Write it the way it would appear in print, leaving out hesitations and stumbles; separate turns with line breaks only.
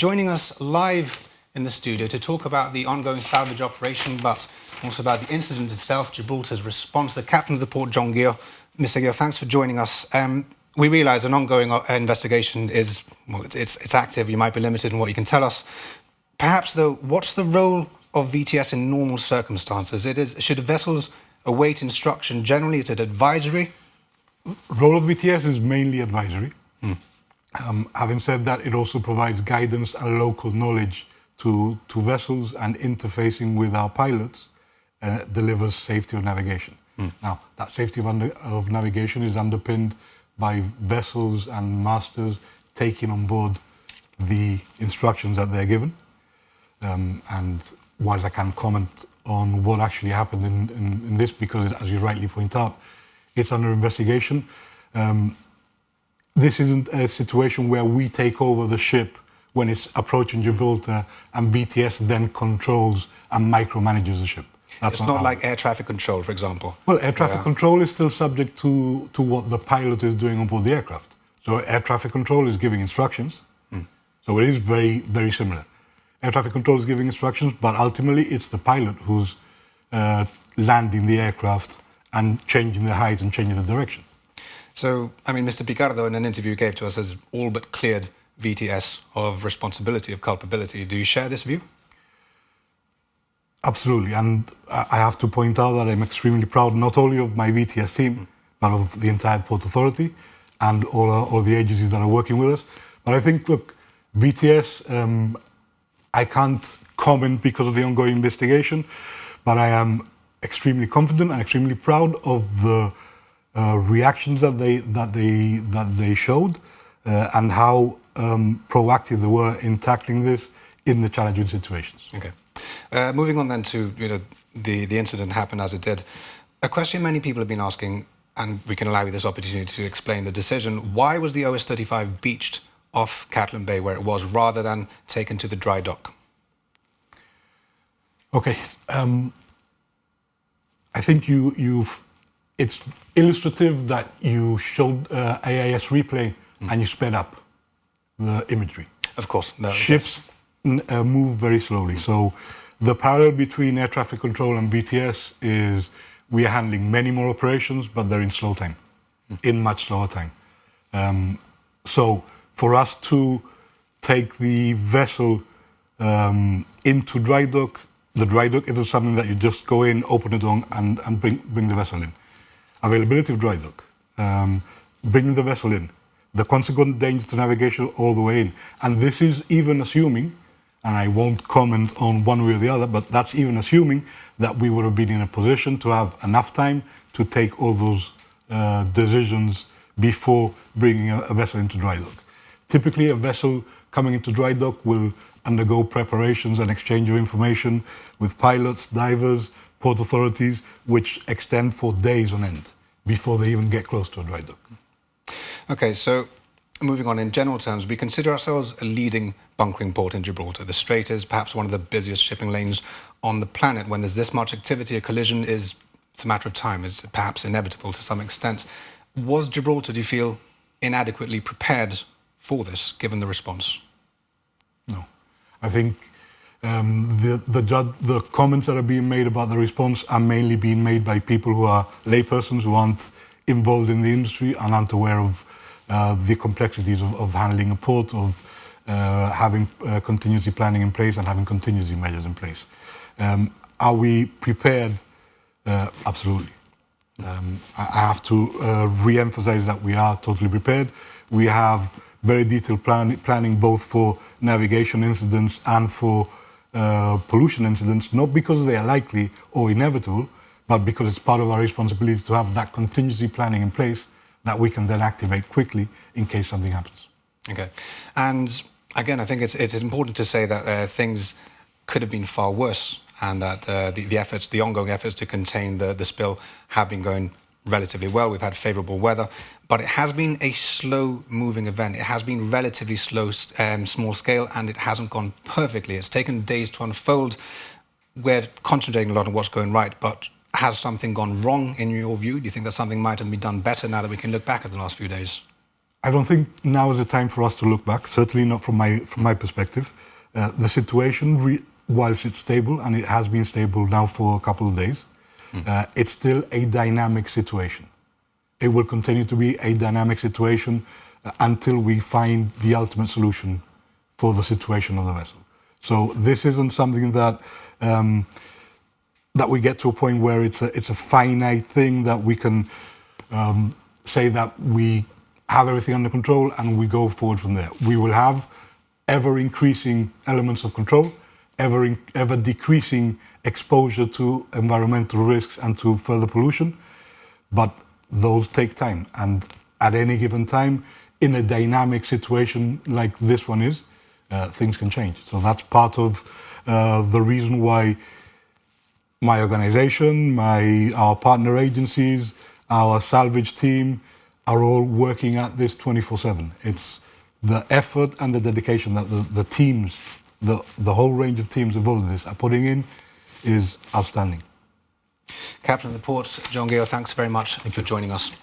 Joining us live in the studio to talk about the ongoing salvage operation, but also about the incident itself, Gibraltar's response, the captain of the Port John Ghio. Mr. Ghio, thanks for joining us. We realise an ongoing investigation is, well, it's active. You might be limited in what you can tell us. Perhaps, though, what's the role of VTS in normal circumstances? Should vessels await instruction generally? Is it advisory?
Role of VTS is mainly advisory. Having said that, it also provides guidance and local knowledge to vessels, and interfacing with our pilots delivers safety of navigation. Now, that safety of navigation is underpinned by vessels and masters taking on board the instructions that they're given. And whilst I can't comment on what actually happened in this, because as you rightly point out, it's under investigation, this isn't a situation where we take over the ship when it's approaching Gibraltar and VTS then controls and micromanages the ship.
It's not like air traffic control, for example.
Well, air traffic control is still subject to what the pilot is doing on board the aircraft. So air traffic control is giving instructions. So it is very, very similar. Air traffic control is giving instructions, but ultimately it's the pilot who's landing the aircraft and changing the height and changing the direction.
So, I mean, Mr. Picardo, in an interview he gave to us, has all but cleared VTS of responsibility, of culpability. Do you share this view?
Absolutely, and I have to point out that I'm extremely proud not only of my VTS team, but of the entire Port Authority and all the agencies that are working with us. But I think, look, VTS, I can't comment because of the ongoing investigation, but I am extremely confident and extremely proud of the reactions that they showed and how proactive they were in tackling this in the challenging situations.
Okay. Moving on then to the incident happened as it did. A question many people have been asking, and we can allow you this opportunity to explain the decision. Why was the OS35 beached off Catlin Bay where it was, rather than taken to the dry dock?
Okay. I think it's illustrative that you showed AIS replay and you sped up the imagery.
Of course. No,
Ships move very slowly. So the parallel between air traffic control and VTS is we are handling many more operations, but they're in slow time, in much slower time. So for us to take the vessel into dry dock, the dry dock is something that you just go in, open the door and bring the vessel in. Availability of dry dock, bringing the vessel in, the consequent danger to navigation all the way in. And this is even assuming, and I won't comment on one way or the other, but that's even assuming that we would have been in a position to have enough time to take all those decisions before bringing a vessel into dry dock. Typically, a vessel coming into dry dock will undergo preparations and exchange of information with pilots, divers, port authorities, which extend for days on end before they even get close to a dry dock.
Okay, so moving on, in general terms, we consider ourselves a leading bunkering port in Gibraltar. The Strait is perhaps one of the busiest shipping lanes on the planet. When there's this much activity, a collision it's a matter of time. It's perhaps inevitable to some extent. Was Gibraltar, do you feel, inadequately prepared for this, given the response?
No. I think the comments that are being made about the response are mainly being made by people who are laypersons, who aren't involved in the industry and aren't aware of the complexities of handling a port, of having contingency planning in place and having contingency measures in place. Are we prepared? Absolutely. I have to re-emphasize that we are totally prepared. We have very detailed planning both for navigation incidents and for pollution incidents, not because they are likely or inevitable, but because it's part of our responsibility to have that contingency planning in place that we can then activate quickly in case something happens.
Okay. And again, I think it's important to say that things could have been far worse, and that the ongoing efforts to contain the spill have been going relatively well. We've had favourable weather, but it has been a slow-moving event. It has been relatively slow, small scale, and it hasn't gone perfectly. It's taken days to unfold. We're concentrating a lot on what's going right, but has something gone wrong in your view? Do you think that something might have been done better now that we can look back at the last few days?
I don't think now is the time for us to look back. Certainly not from my perspective. The situation, whilst it's stable, and it has been stable now for a couple of days, it's still a dynamic situation. It will continue to be a dynamic situation until we find the ultimate solution for the situation of the vessel. So this isn't something that that we get to a point where it's a finite thing that we can say that we have everything under control and we go forward from there. We will have ever increasing elements of control, ever decreasing exposure to environmental risks and to further pollution, but those take time. And at any given time, in a dynamic situation like this one is, things can change. So that's part of the reason why my organization, our partner agencies, our salvage team are all working at this 24/7. It's the effort and the dedication that the teams, the whole range of teams involved in this are putting in is outstanding.
Captain of the Port John Ghio, thanks very much for joining us.